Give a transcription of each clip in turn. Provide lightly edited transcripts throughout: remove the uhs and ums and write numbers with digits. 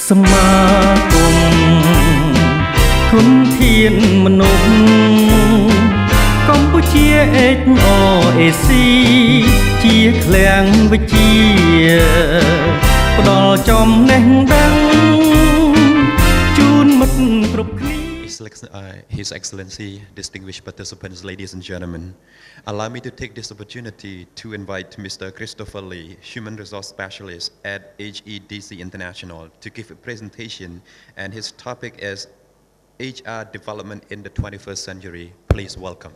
សមាគមធនធានមនុស្សកម្ពុជា HRAC ជាឃ្លាំងវិជ្ជាផ្ដល់ចំណេះដឹងជូនមិត្តគ្រប់គ្នា His Excellency, distinguished participants, ladies and gentlemen, allow me to take this opportunity to invite Mr. Christopher Lee, Human Resource Specialist at HEDC International, to give a presentation, and his topic is HR Development in the 21st Century. Please welcome.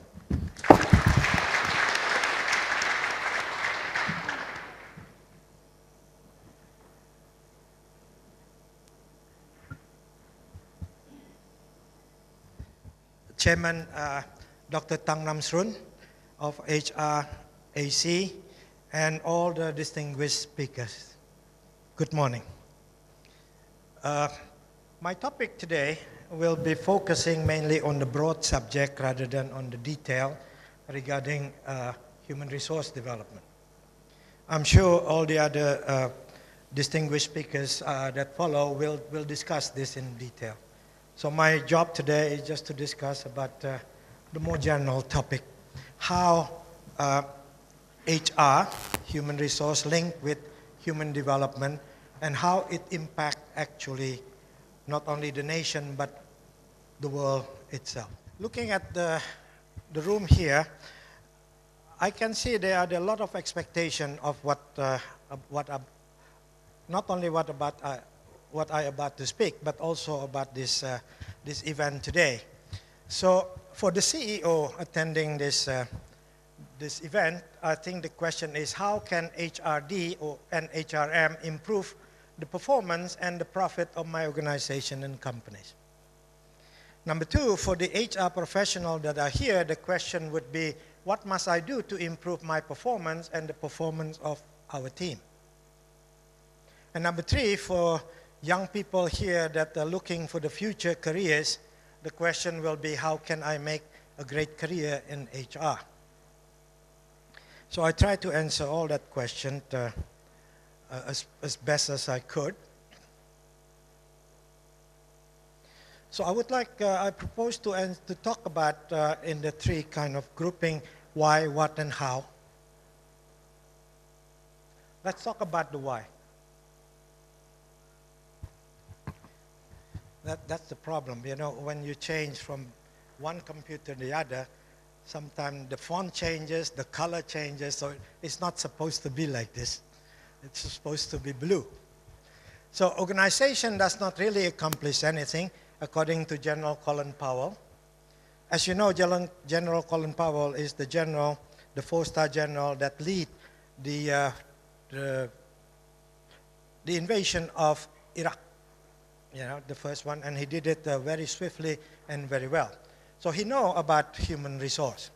Chairman Dr. Tang Nam Srun of HRAC and all the distinguished speakers. Good morning. My topic today will be focusing mainly on the broad subject rather than on the detail regarding human resource development. I'm sure all the other distinguished speakers that follow will discuss this in detail. So my job today is just to discuss about the more general topic, how HR, human resource, linked with human development, and how it impacts actually not only the nation but the world itself. Looking at the room here, I can see there are a lot of expectation of not only what I about to speak, but also about this event today. So for the CEO attending this event, I think the question is how can HRD and HRM improve the performance and the profit of my organization and companies? Number two, for the HR professionals that are here, the question would be, what must I do to improve my performance and the performance of our team? And number three, for young people here that are looking for the future careers, the question will be, how can I make a great career in HR? So I try to answer all that question as best as I could. So I would like, I propose to talk about in the three kind of grouping, why, what, and how. Let's talk about the why. That's the problem, you know, when you change from one computer to the other, sometimes the font changes, the color changes, so it's not supposed to be like this. It's supposed to be blue. So organization does not really accomplish anything, according to General Colin Powell. As you know, General Colin Powell is the four-star general that lead the invasion of Iraq. You know, the first one, and he did it very swiftly and very well. So he know about human resource.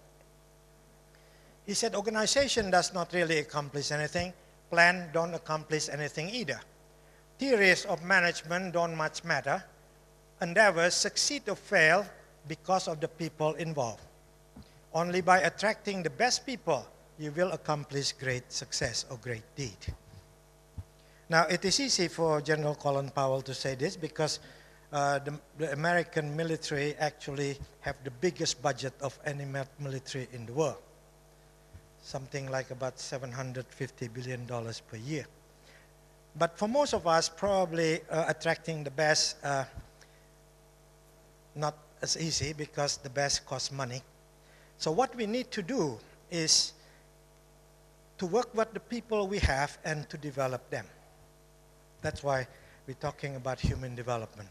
He said organization does not really accomplish anything. Plan don't accomplish anything either. Theories of management don't much matter. Endeavors succeed or fail because of the people involved. Only by attracting the best people, you will accomplish great success or great deed. Now, it is easy for General Colin Powell to say this because the American military actually have the biggest budget of any military in the world. Something like about $750 billion per year. But for most of us, probably attracting the best, not as easy because the best costs money. So what we need to do is to work with the people we have and to develop them. That's why we're talking about human development.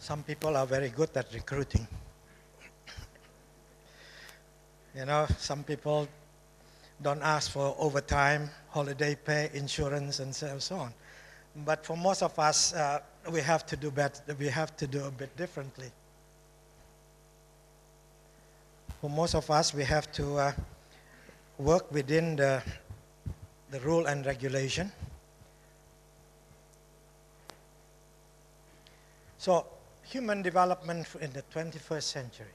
Some people are very good at recruiting. You know, some people don't ask for overtime, holiday pay, insurance, and so on. But for most of us, we have to do better. We have to do a bit differently. For most of us, we have to work within the rule and regulation. So human development in the 21st century.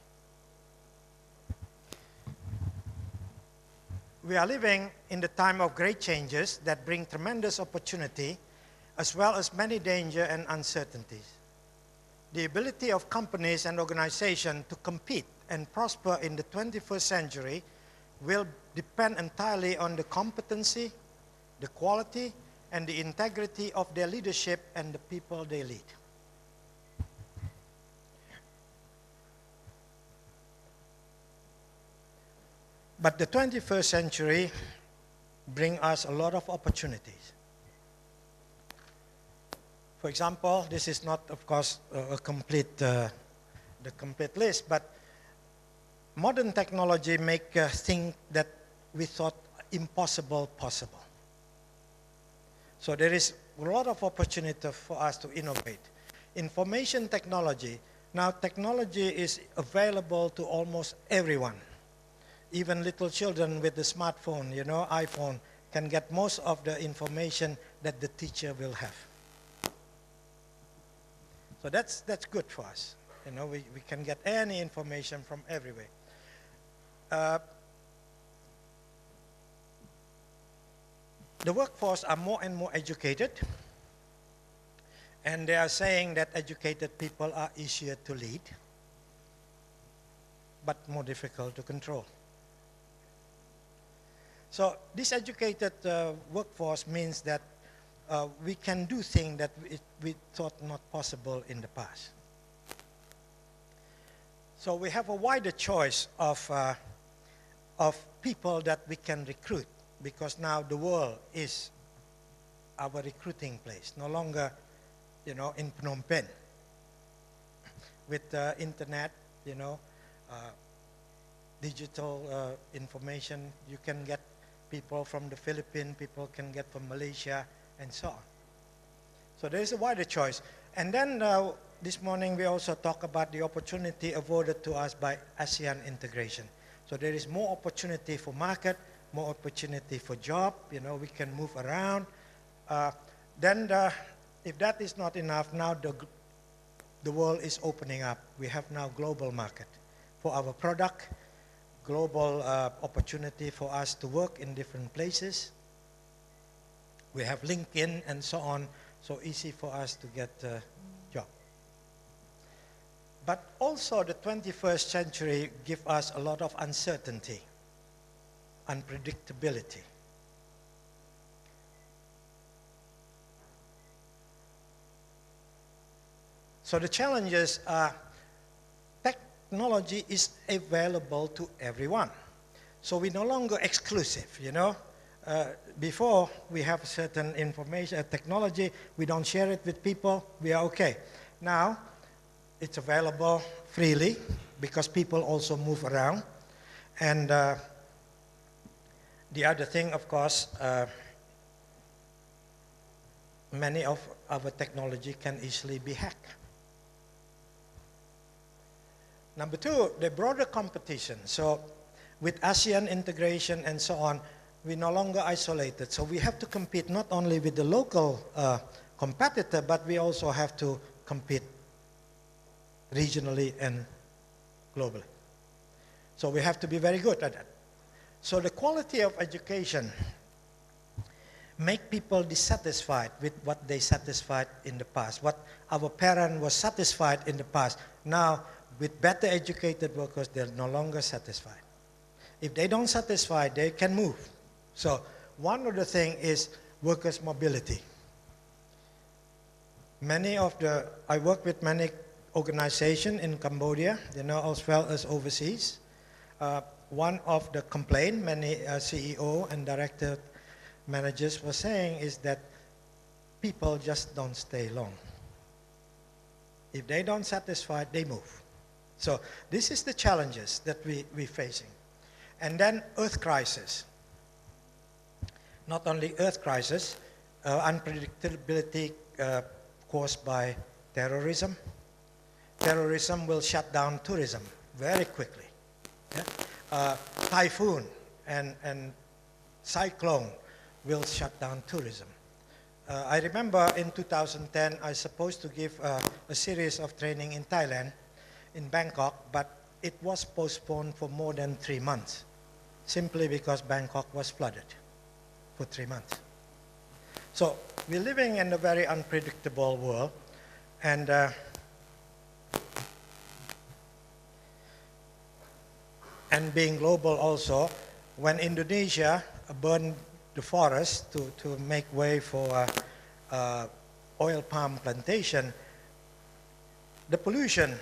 we are living in the time of great changes that bring tremendous opportunity as well as many danger and uncertainties. The ability of companies and organizations to compete and prosper in the 21st century will depend entirely on the competency, the quality, and the integrity of their leadership and the people they lead. But the 21st century brings us a lot of opportunities. For example, this is not, of course, the complete list, but modern technology makes things that we thought impossible possible. So there is a lot of opportunity for us to innovate. Information technology. Now technology is available to almost everyone. Even little children with the smartphone, iPhone, can get most of the information that the teacher will have. So that's good for us. We can get any information from everywhere. The workforce are more and more educated, and they are saying that educated people are easier to lead, but more difficult to control. So this educated workforce means that we can do things that we thought not possible in the past. So we have a wider choice of people that we can recruit, because now the world is our recruiting place, no longer, in Phnom Penh. With internet, digital information, you can get people from the Philippines, people can get from Malaysia, and so on. So there is a wider choice. And then this morning we also talk about the opportunity afforded to us by ASEAN integration. So there is more opportunity for market, more opportunity for job, we can move around. Then if that is not enough, now the world is opening up. We have now global market for our product, global opportunity for us to work in different places. We have LinkedIn and so on, so easy for us to get a job. But also the 21st century gives us a lot of uncertainty, unpredictability. So the challenges are technology is available to everyone. So we're no longer exclusive, Before we have certain information, technology, we don't share it with people, we are okay. Now, it's available freely because people also move around. And the other thing, of course, many of our technology can easily be hacked. Number two, the broader competition. So with ASEAN integration and so on, we're no longer isolated. So we have to compete not only with the local competitor, but we also have to compete regionally and globally. So we have to be very good at that. So the quality of education make people dissatisfied with what they satisfied in the past, what our parents were satisfied in the past. Now, with better educated workers, they're no longer satisfied. If they don't satisfy, they can move. So one of the things is workers' mobility. I work with many organizations in Cambodia, as well as overseas. One of the complaints many CEO and director managers were saying is that people just don't stay long. If they don't satisfy, they move. So this is the challenges that we're facing. And then earth crisis. Not only earth crisis, unpredictability caused by terrorism. Terrorism will shut down tourism very quickly. Yeah? Typhoon and cyclone will shut down tourism. I remember in 2010, I was supposed to give a series of training in Thailand, in Bangkok, but it was postponed for more than 3 months. simply because Bangkok was flooded for 3 months. So we're living in a very unpredictable world, and being global also, when Indonesia burned the forest to make way for oil palm plantation, the pollution,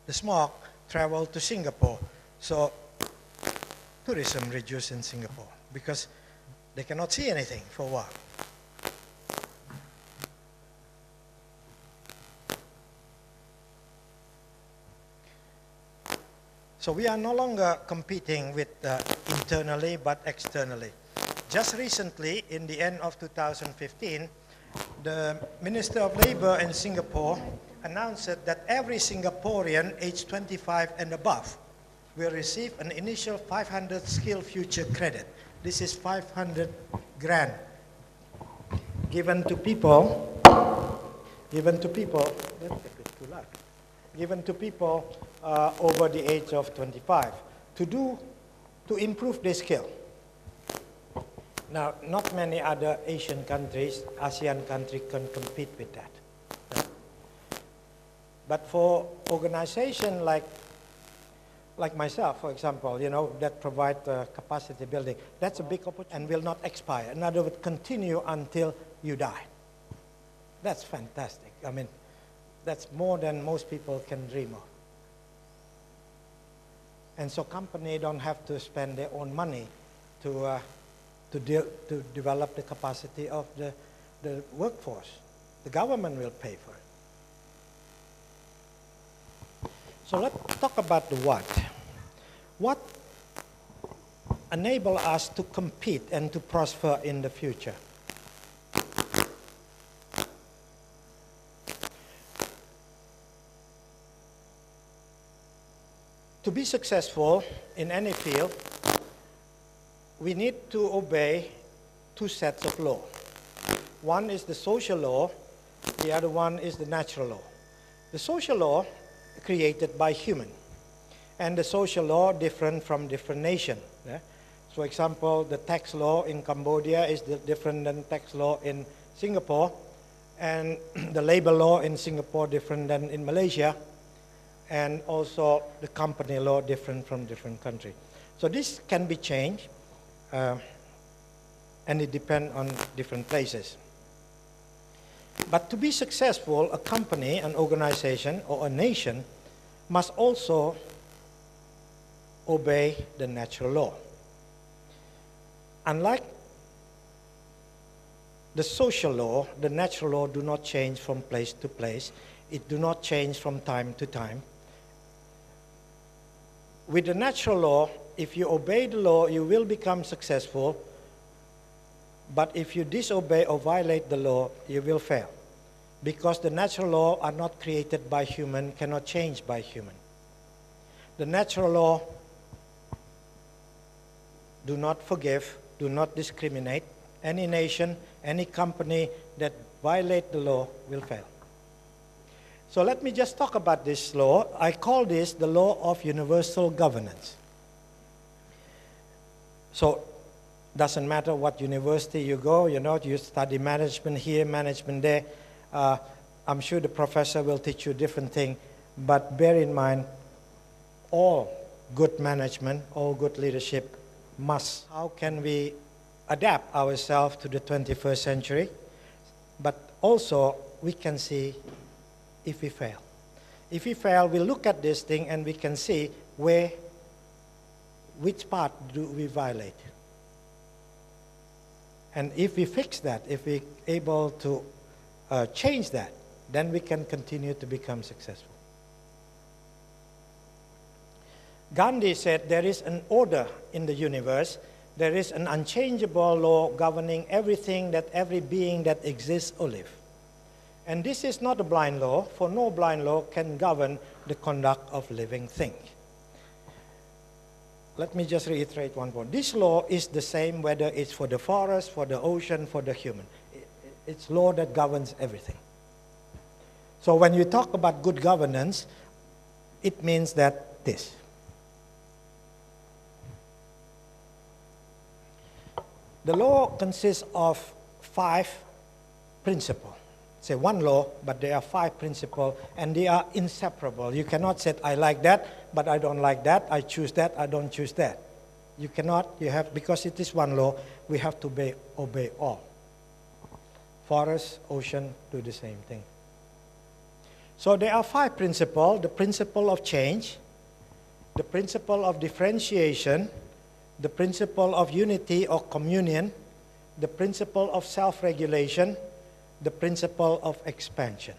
the smog, traveled to Singapore. So tourism reduced in Singapore because they cannot see anything for a while. So we are no longer competing with internally but externally. Just recently, in the end of 2015, the Minister of Labor in Singapore announced that every Singaporean aged 25 and above will receive an initial 500 skill future credit. This is 500 grand given to people, that's a bit too loud, given to people over the age of 25 to improve their skill. Now, not many other Asian countries, ASEAN countries can compete with that. But for organizations like myself, for example, that provide capacity building, that's a big opportunity and will not expire. In other words, continue until you die. That's fantastic. I mean, that's more than most people can dream of. And so companies don't have to spend their own money to develop the capacity of the workforce. The government will pay for it. So let's talk about the what. What enables us to compete and to prosper in the future? To be successful in any field, we need to obey two sets of law. One is the social law, the other one is the natural law. The social law created by human, and the social law different from different nations. Yeah? So, for example, the tax law in Cambodia is different than tax law in Singapore, and the labor law in Singapore different than in Malaysia, and also the company law different from different countries. So this can be changed, and it depends on different places. But to be successful, a company, an organization, or a nation must also obey the natural law. Unlike the social law, the natural law do not change from place to place. It do not change from time to time. With the natural law, if you obey the law, you will become successful. But if you disobey or violate the law, you will fail. Because the natural law are not created by human, cannot change by human. The natural law do not forgive, do not discriminate. Any nation, any company that violate the law will fail. So let me just talk about this law. I call this the law of universal governance. So doesn't matter what university you go, you study management here, management there. I'm sure the professor will teach you different things, but bear in mind, all good management, all good leadership must. How can we adapt ourselves to the 21st century? But also, we can see if we fail. If we fail, we look at this thing and we can see which part do we violate. And if we fix that, if we're able to change that, then we can continue to become successful. Gandhi said there is an order in the universe. There is an unchangeable law governing everything that every being that exists or lives. And this is not a blind law, for no blind law can govern the conduct of living things. Let me just reiterate one point. This law is the same whether it's for the forest, for the ocean, for the human. It's law that governs everything. So when you talk about good governance, it means that this. The law consists of 5 principles. Say one law, but there are 5 principles, and they are inseparable. You cannot say, I like that, but I don't like that. I choose that, I don't choose that. You cannot, you have, because it is one law, we have to obey all. Forest, ocean, do the same thing. So there are 5 principles: the principle of change, the principle of differentiation, the principle of unity or communion, the principle of self-regulation, the principle of expansion.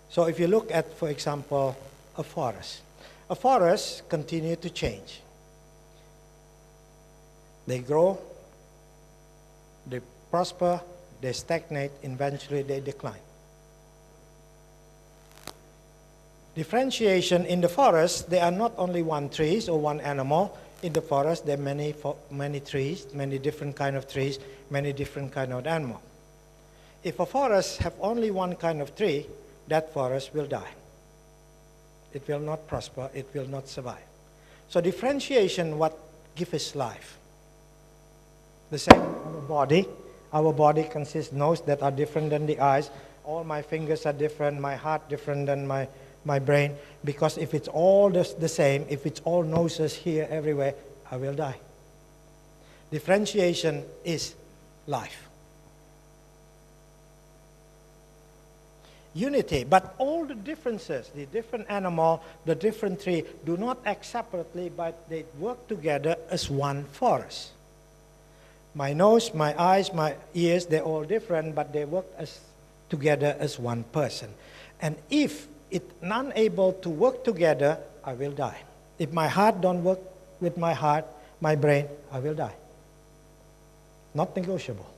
So if you look at, for example, a forest continues to change. They grow, they prosper, they stagnate, eventually they decline. Differentiation in the forest, there are not only one trees or one animal. In the forest, there are many trees, many different kind of trees, many different kind of animals. If a forest have only one kind of tree, that forest will die. It will not prosper, it will not survive. So differentiation, what gives us life. The same our body consists of nose that are different than the eyes. All my fingers are different, my heart different than my brain, because if it's all the same, if it's all noses here everywhere, I will die. Differentiation is life. Unity, but all the differences, the different animal, the different tree, do not act separately, but they work together as one forest. My nose, my eyes, my ears, they're all different, but they work together as one person. And if it's not able to work together, I will die. If my heart don't work with my heart, my brain, I will die. Not negotiable.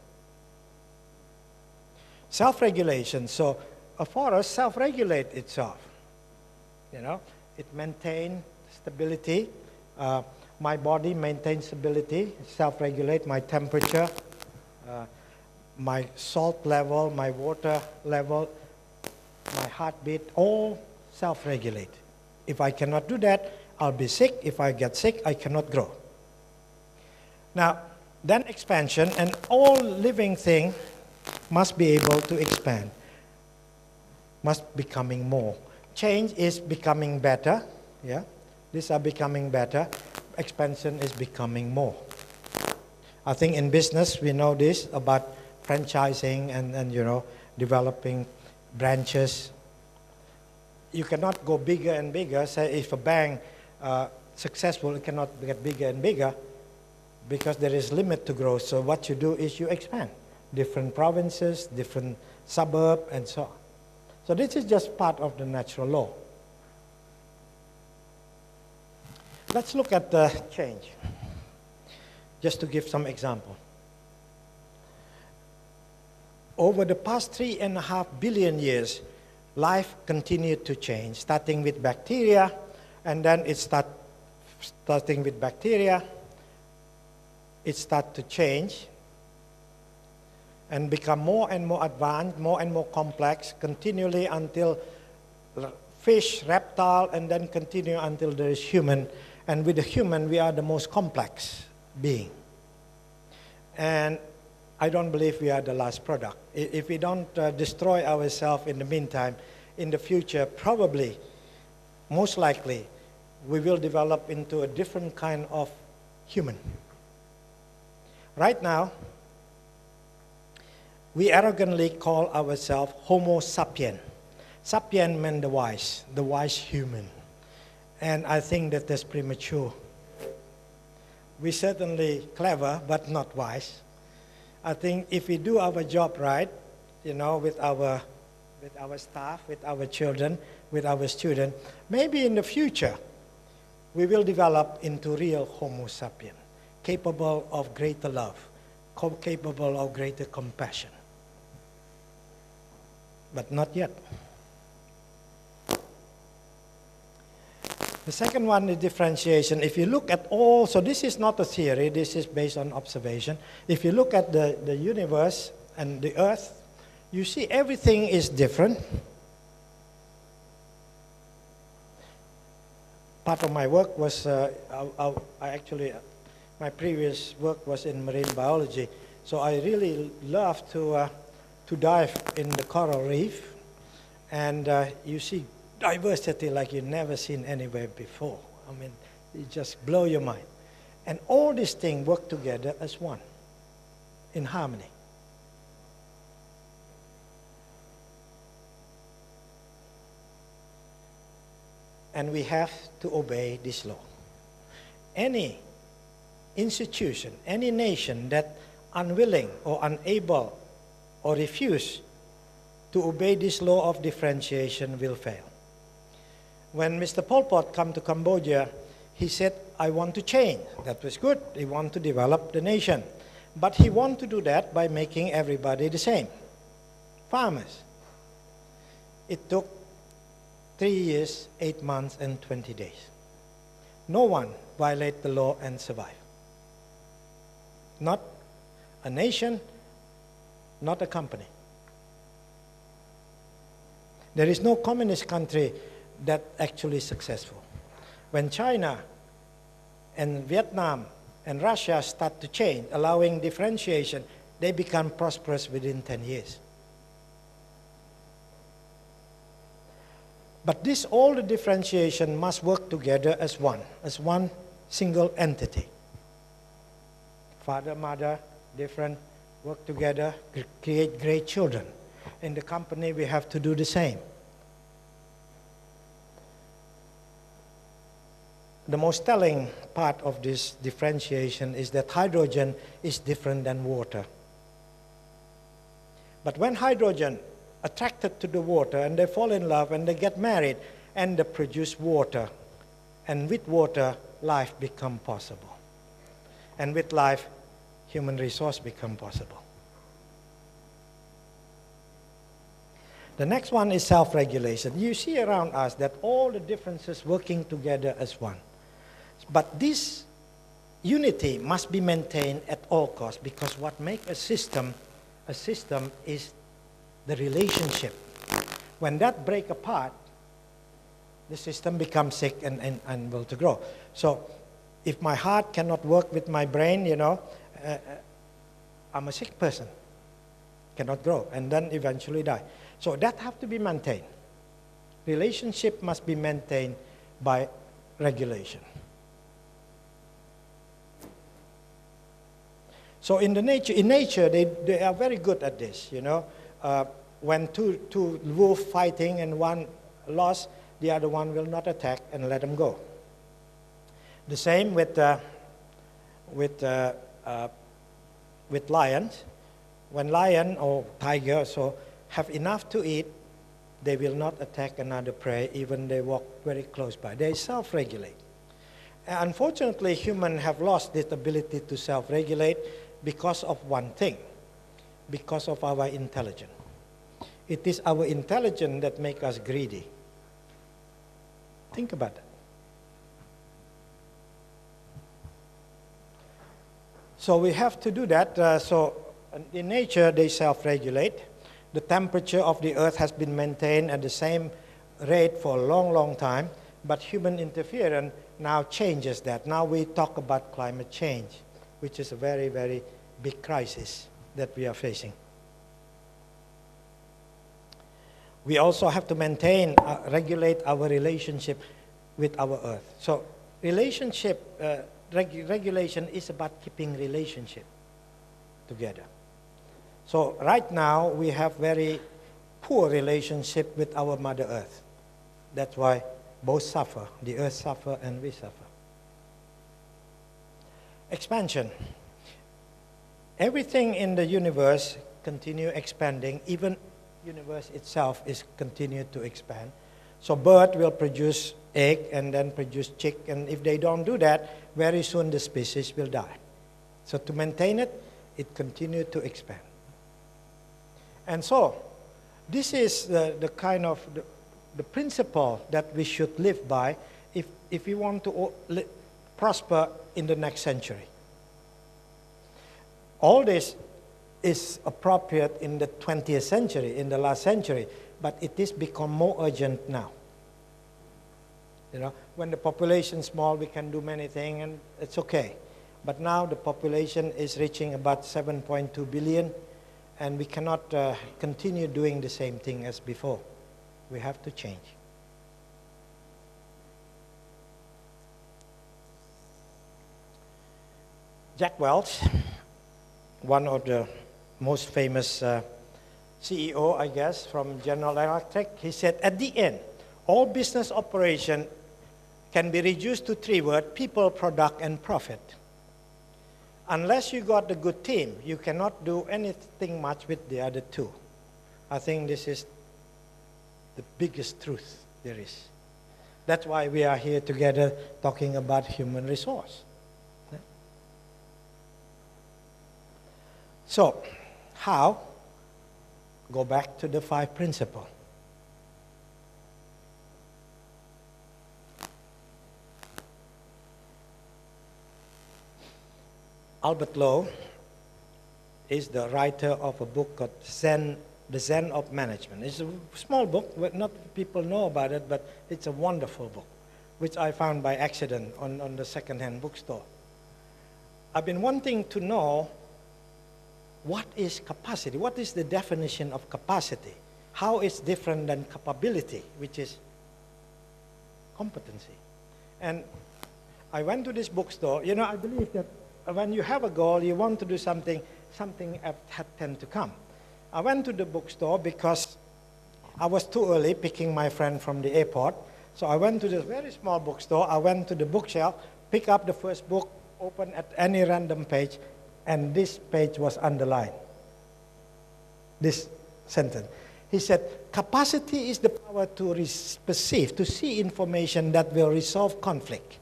Self-regulation. So a forest self-regulates itself. You know, it maintains stability. My body maintains stability, self-regulate my temperature, my salt level, my water level, my heartbeat, all self-regulate. If I cannot do that, I'll be sick. If I get sick, I cannot grow. Now, then expansion, and all living thing must be able to expand, must becoming more. Change is becoming better, yeah? These are becoming better. Expansion is becoming more. I think in business we know this about franchising and you know, developing branches. You cannot go bigger and bigger. Say if a bank successful, it cannot get bigger and bigger because there is limit to growth. So what you do is you expand. Different provinces, different suburbs, and so on. So this is just part of the natural law. Let's look at the change, just to give some example. Over the past 3.5 billion years, life continued to change, starting with bacteria, and then it starting with bacteria, it started to change and become more and more advanced, more and more complex, continually until fish, reptile, and then continue until there is human. And with the human, we are the most complex being. And I don't believe we are the last product. If we don't destroy ourselves in the meantime, in the future, probably, most likely, we will develop into a different kind of human. Right now, we arrogantly call ourselves Homo sapien. Sapien means the wise human. And I think that that's premature. We're certainly clever, but not wise. I think if we do our job right, you know, with our staff, with our children, with our students, maybe in the future, we will develop into real Homo sapien, capable of greater love, capable of greater compassion. But not yet. The second one is differentiation. If you look at all, so this is not a theory, this is based on observation. If you look at the universe and the earth, you see everything is different. Part of my work was, I actually My previous work was in marine biology, so I really love to dive in the coral reef, and you see diversity like you've never seen anywhere before. I mean, it just blow your mind. And all these things work together as one, in harmony. And we have to obey this law. Any institution, any nation that unwilling or unable or refuse to obey this law of differentiation will fail. When Mr. Pol Pot came to Cambodia, he said, I want to change. That was good. He wanted to develop the nation. But he wanted to do that by making everybody the same. Farmers. It took 3 years, 8 months, and 20 days. No one violated the law and survived. Not a nation, not a company. There is no communist country that actually is successful. When China and Vietnam and Russia start to change, allowing differentiation, they become prosperous within 10 years. But all the differentiation must work together as one single entity. Father, mother, different, work together, create great children. In the company, we have to do the same. The most telling part of this differentiation is that hydrogen is different than water. But when hydrogen attracted to the water and they fall in love and they get married and they produce water, and with water, life become possible. And with life, human resource become possible. The next one is self-regulation. You see around us that all the differences working together as one. But this unity must be maintained at all costs, because what makes a system is the relationship. When that breaks apart, the system becomes sick and unable to grow. So if my heart cannot work with my brain, I'm a sick person, cannot grow, and then eventually die. So that have to be maintained. Relationship must be maintained by regulation. So in nature, they are very good at this. When two wolves fighting and one lost, the other one will not attack and let them go. The same with lions. When lion or tiger have enough to eat, they will not attack another prey, even they walk very close by. They self-regulate. Unfortunately, humans have lost this ability to self-regulate because of one thing, because of our intelligence. It is our intelligence that makes us greedy. Think about that. So we have to do that. So in nature, they self-regulate. The temperature of the earth has been maintained at the same rate for a long, long time, but human interference now changes that. Now we talk about climate change, which is a very, very big crisis that we are facing. We also have to maintain, regulate our relationship with our earth. So regulation is about keeping relationship together. So right now, we have very poor relationship with our Mother Earth. That's why both suffer. The earth suffer and we suffer. Expansion. Everything in the universe continue expanding. Even universe itself is continue to expand. So bird will produce egg and then produce chick. And if they don't do that, very soon the species will die. So to maintain it, it continue to expand. And so this is the kind of the principle that we should live by if we want to prosper in the next century. All this is appropriate in the 20th century, in the last century, but it is become more urgent now. When the population is small, we can do many things, and it's okay. But now the population is reaching about 7.2 billion, and we cannot continue doing the same thing as before. We have to change. Jack Welch, one of the most famous CEO, I guess, from General Electric, he said, at the end, all business operation can be reduced to 3 words: people, product, and profit. Unless you got a good team, you cannot do anything much with the other 2. I think this is the biggest truth there is. That's why we are here together talking about human resource. So, how? Go back to the 5 principles. Albert Lowe is the writer of a book called The Zen of Management. It's a small book, but not people know about it, but it's a wonderful book, which I found by accident on the second-hand bookstore. I've been wanting to know what is capacity, what is the definition of capacity, how it's different than capability, which is competency. And I went to this bookstore. You know, I believe that when you have a goal, you want to do something, something had tend to come. I went to the bookstore because I was too early picking my friend from the airport. So I went to this very small bookstore. I went to the bookshelf, pick up the first book, open at any random page, and this page was underlined. This sentence. He said, capacity is the power to perceive, to see information that will resolve conflict.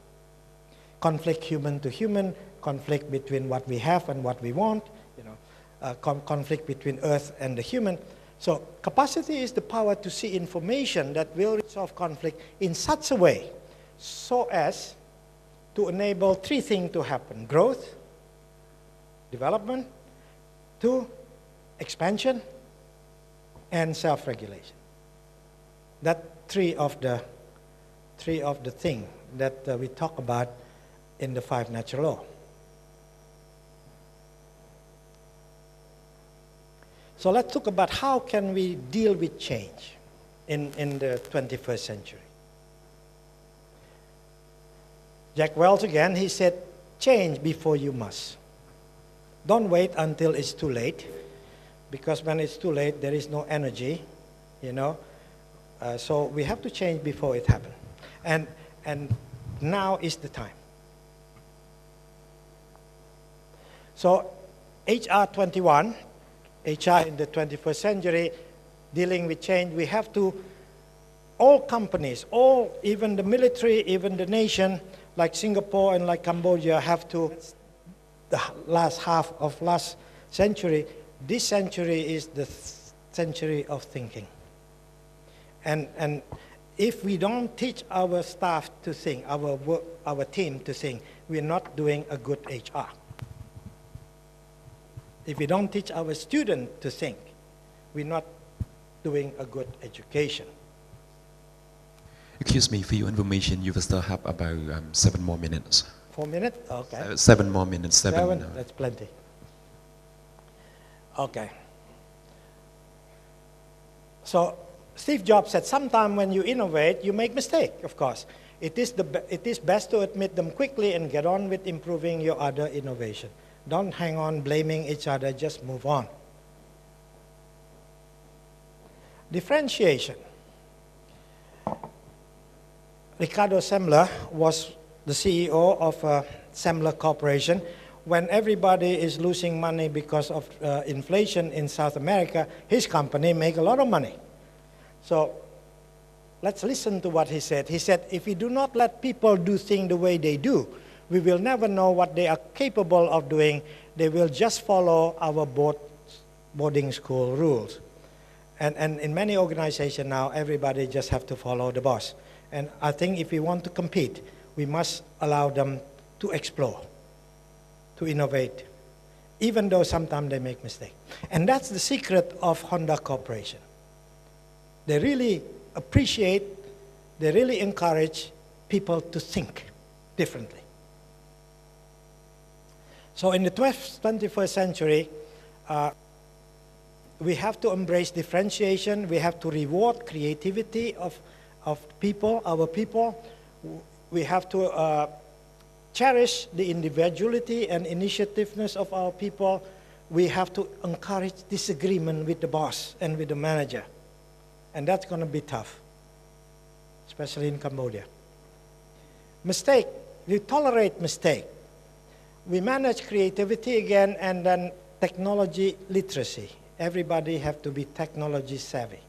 Conflict human to human, conflict between what we have and what we want, you know, conflict between earth and the human. So capacity is the power to see information that will resolve conflict in such a way so as to enable 3 things to happen: growth, development, 2, expansion, and self-regulation. That 3 of the things that we talk about in the 5 natural laws. So let's talk about how can we deal with change in the 21st century. Jack Welch again, he said, change before you must. Don't wait until it's too late, because when it's too late, there is no energy, you know. So we have to change before it happens. And now is the time. So HR 21, HR in the 21st century, dealing with change, we have to, all companies, even the military, even the nation, like Singapore and like Cambodia, have to, the last half of last century, this century is the century of thinking. And if we don't teach our staff to think, our team to think, we're not doing a good HR. If we don't teach our students to think, we're not doing a good education. Excuse me, for your information, you will still have about 7 more minutes. 4 minutes? Okay. 7 more minutes. 7. That's plenty. Okay. So Steve Jobs said, sometime when you innovate, you make mistakes, of course. It is best to admit them quickly and get on with improving your other innovation. Don't hang on blaming each other, just move on. Differentiation. Ricardo Semler was the CEO of Semler Corporation. When everybody is losing money because of inflation in South America, his company make a lot of money. So let's listen to what he said. He said, if we do not let people do things the way they do, we will never know what they are capable of doing. They will just follow our boarding school rules. And in many organizations now, everybody just have to follow the boss. And I think if we want to compete, we must allow them to explore, to innovate, even though sometimes they make mistakes. And that's the secret of Honda Corporation. They really appreciate, they really encourage people to think differently. So in the 21st century, we have to embrace differentiation. We have to reward creativity of people, our people. We have to cherish the individuality and initiativeness of our people. We have to encourage disagreement with the boss and with the manager. And that's going to be tough, especially in Cambodia. Mistake, we tolerate mistake. We manage creativity again, and then technology literacy. Everybody have to be technology savvy.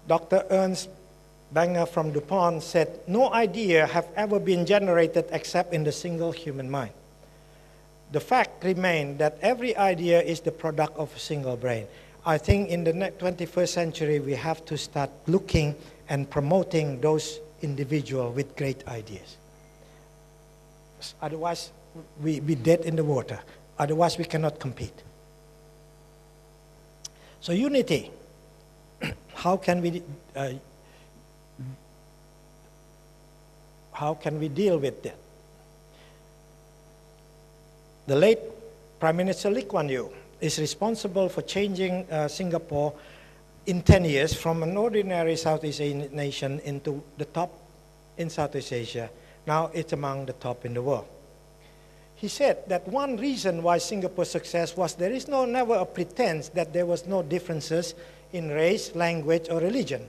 Dr. Ernst Banger from DuPont said, no idea have ever been generated except in the single human mind. The fact remains that every idea is the product of a single brain. I think in the 21st century, we have to start looking and promoting those individuals with great ideas. Otherwise, we dead in the water. Otherwise, we cannot compete. So unity, how can we deal with that? The late Prime Minister Lee Kuan Yew is responsible for changing Singapore in 10 years from an ordinary Southeast Asian nation into the top in Southeast Asia. Now it's among the top in the world. He said that one reason why Singapore's success was there is never a pretense that there was no differences in race, language, or religion.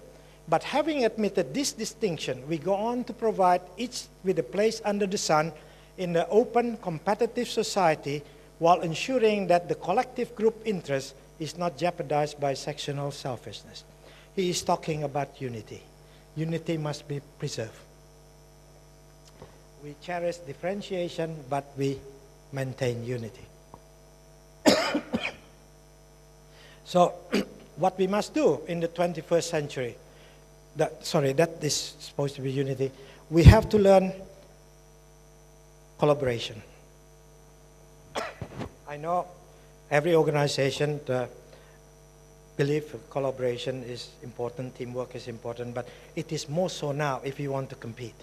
But having admitted this distinction, we go on to provide each with a place under the sun in the open, competitive society while ensuring that the collective group interest is not jeopardized by sectional selfishness. He is talking about unity. Unity must be preserved. We cherish differentiation, but we maintain unity. So, what we must do in the 21st century, that is supposed to be unity, we have to learn collaboration. I know every organization believes collaboration is important, teamwork is important, but it is more so now if you want to compete.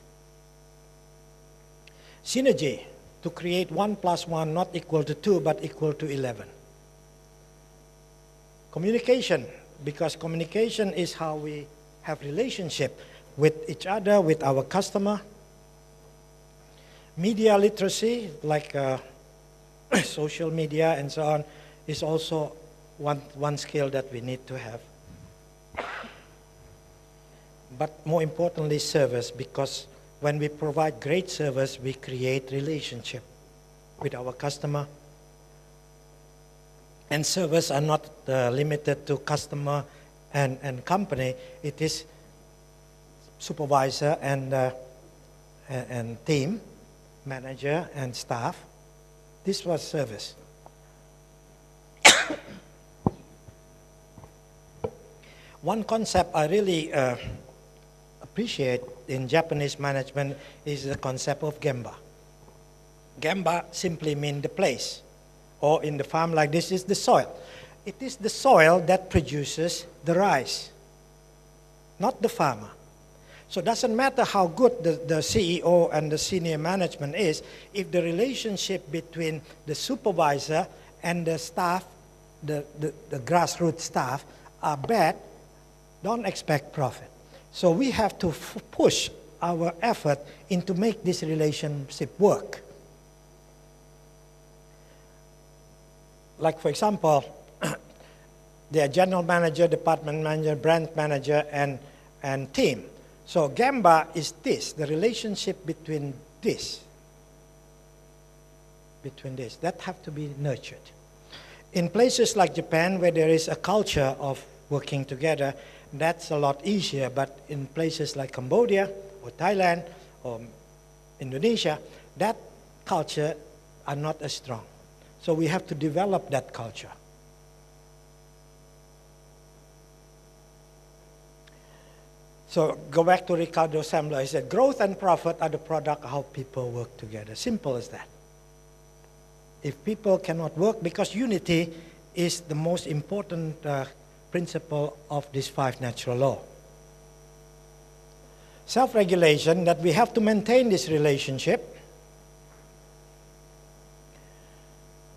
Synergy, to create 1 + 1 not equal to 2, but equal to 11. Communication, because communication is how we have relationship with each other, with our customer. Media literacy, like social media and so on, is also one skill that we need to have. But more importantly, service, because when we provide great service, we create relationship with our customer. And service are not limited to customer and company. It is supervisor and team, manager and staff. This was service. One concept I really appreciate in Japanese management is the concept of gemba. Gemba simply means the place, or in the farm like this is the soil. It is the soil that produces the rice, not the farmer. So it doesn't matter how good the CEO and the senior management is, if the relationship between the supervisor and the staff, the grassroots staff, are bad, don't expect profit. So we have to push our effort into make this relationship work. Like for example, the general manager, department manager, branch manager, and team. So Gemba is this, the relationship between this. That have to be nurtured. In places like Japan, where there is a culture of working together, that's a lot easier. But in places like Cambodia or Thailand or Indonesia, that culture are not as strong. So we have to develop that culture. So go back to Ricardo Semler. He said, growth and profit are the product of how people work together. Simple as that. If people cannot work, because unity is the most important principle of these 5 natural laws. Self-regulation, that we have to maintain this relationship.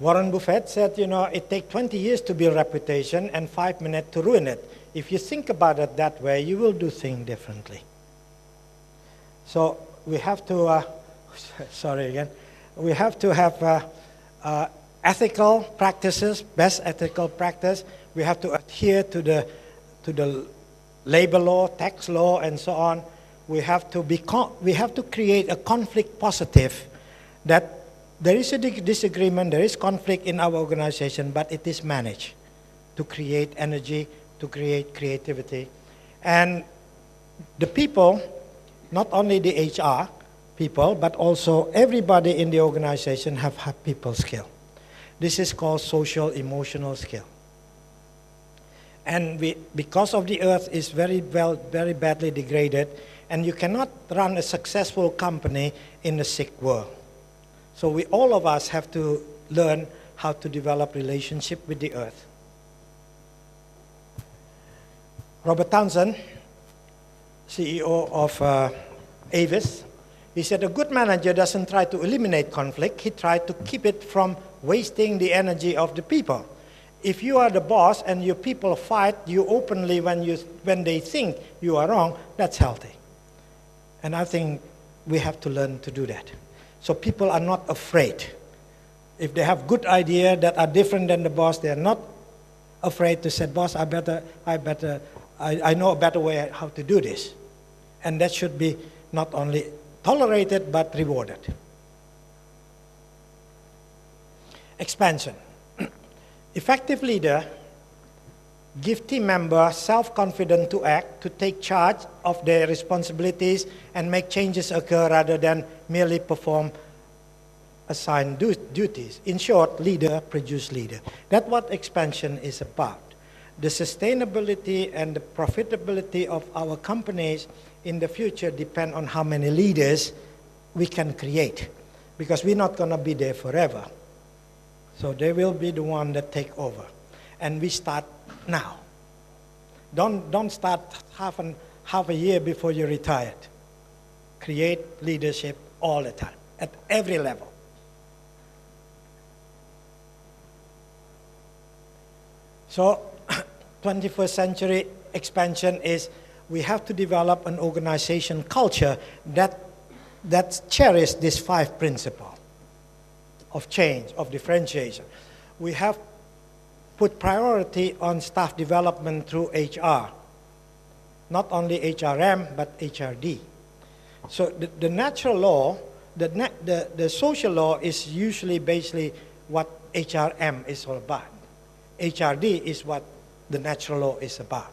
Warren Buffett said, it takes 20 years to build reputation and 5 minutes to ruin it. If you think about it that way, you will do things differently. So we have to, we have to have ethical practices, best ethical practice. We have to adhere to the labor law, tax law, and so on. We have to create a conflict positive, that there is a disagreement, there is conflict in our organization, but it is managed to create energy, to create creativity. And the people, not only the HR people, but also everybody in the organization have people skill. This is called social emotional skill. And because of the earth is very badly degraded, and you cannot run a successful company in a sick world. So all of us have to learn how to develop relationship with the earth. Robert Townsend, CEO of Avis, he said a good manager doesn't try to eliminate conflict, he tries to keep it from wasting the energy of the people. If you are the boss and your people fight you openly when they think you are wrong, that's healthy. And I think we have to learn to do that. So people are not afraid. If they have good ideas that are different than the boss, they are not afraid to say, boss, I know a better way how to do this. And that should be not only tolerated, but rewarded. Expansion. Effective leader give team members self-confidence to act, to take charge of their responsibilities and make changes occur rather than merely perform assigned duties. In short, leader produce leader. That's what expansion is about. The sustainability and the profitability of our companies in the future depend on how many leaders we can create, because we're not going to be there forever. So they will be the one that take over. And we start now. Don't start half a year before you're retired. Create leadership all the time, at every level. So 21st century expansion is we have to develop an organization culture that cherishes these 5 principles of change, of differentiation. We have put priority on staff development through HR, not only HRM, but HRD. So the natural law, the social law is usually basically what HRM is all about. HRD is what the natural law is about.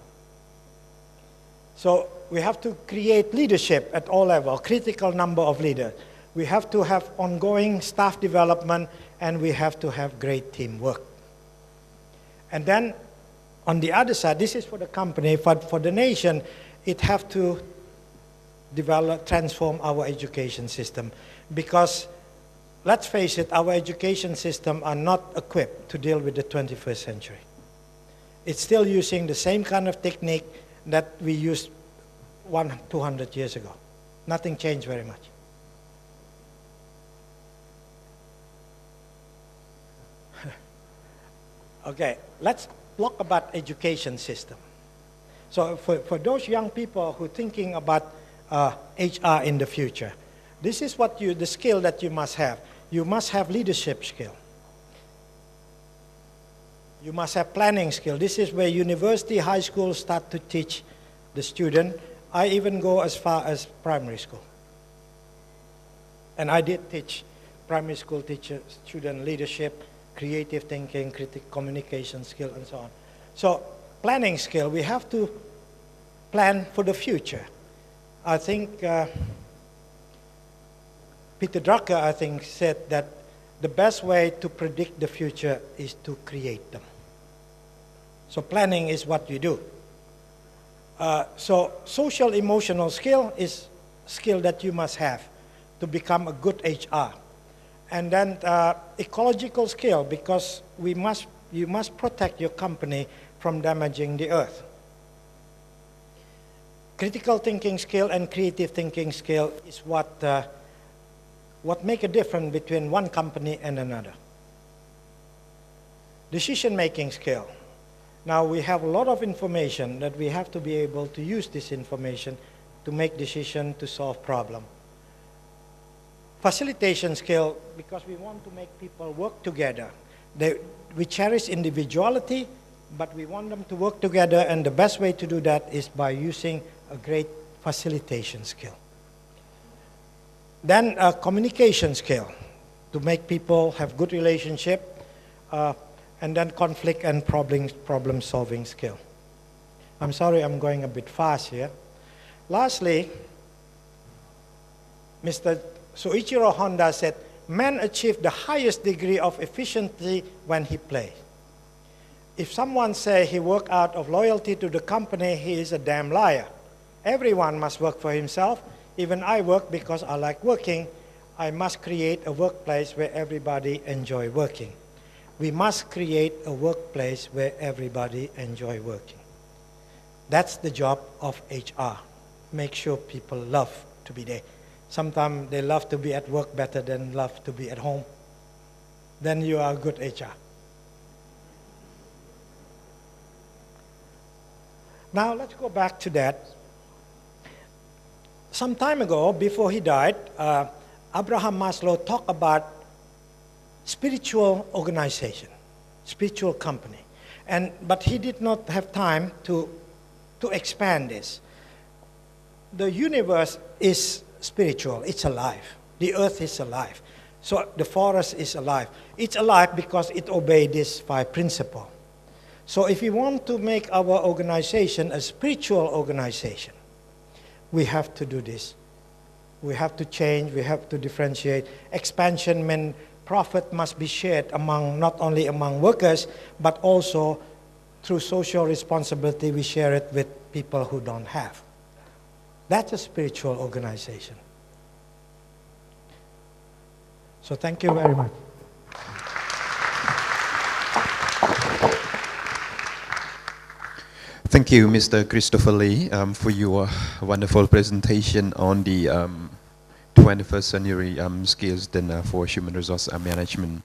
So we have to create leadership at all levels, critical number of leaders. We have to have ongoing staff development, and we have to have great teamwork. And then on the other side, this is for the company, but for the nation, it have to transform our education system. Because let's face it, our education system are not equipped to deal with the 21st century. It's still using the same kind of technique that we used 200 years ago. Nothing changed very much. Okay, let's talk about education system. So for those young people who are thinking about HR in the future, this is what the skill that you must have. You must have leadership skill. You must have planning skill. This is where university, high school start to teach the student. I even go as far as primary school. And I did teach primary school student leadership, creative thinking, critical communication skill, and so on. So planning skill, we have to plan for the future. I think Peter Drucker, I think, said that the best way to predict the future is to create them. So planning is what you do. So social emotional skill is skill that you must have to become a good HR. And then ecological skill, because you must protect your company from damaging the earth. Critical thinking skill and creative thinking skill is what make a difference between one company and another. Decision-making skill. Now we have a lot of information that we have to be able to use this information to make decisions to solve problems. Facilitation skill, because we want to make people work together. We cherish individuality, but we want them to work together, and the best way to do that is by using a great facilitation skill. Then a communication skill, to make people have good relationship, and then conflict and problem-solving skill. I'm sorry, I'm going a bit fast here. Lastly, Mr. Soichiro Honda said, man achieves the highest degree of efficiency when he plays. If someone says he works out of loyalty to the company, he is a damn liar. Everyone must work for himself. Even I work because I like working. I must create a workplace where everybody enjoys working. We must create a workplace where everybody enjoys working. That's the job of HR. Make sure people love to be there. Sometimes they love to be at work better than love to be at home. Then you are a good HR. Now let's go back to that. Some time ago, before he died, Abraham Maslow talked about spiritual organization, spiritual company. But he did not have time to expand this. The universe is spiritual, it's alive. The earth is alive. So the forest is alive. It's alive because it obeys these 5 principles. So if we want to make our organization a spiritual organization, we have to do this. We have to change, we have to differentiate. Expansion means profit must be shared among, not only among workers, but also through social responsibility, we share it with people who don't have. That's a spiritual organization. So thank you very much. Thank you, Mr. Christopher Lee, for your wonderful presentation on the 21st century skills for human resource management.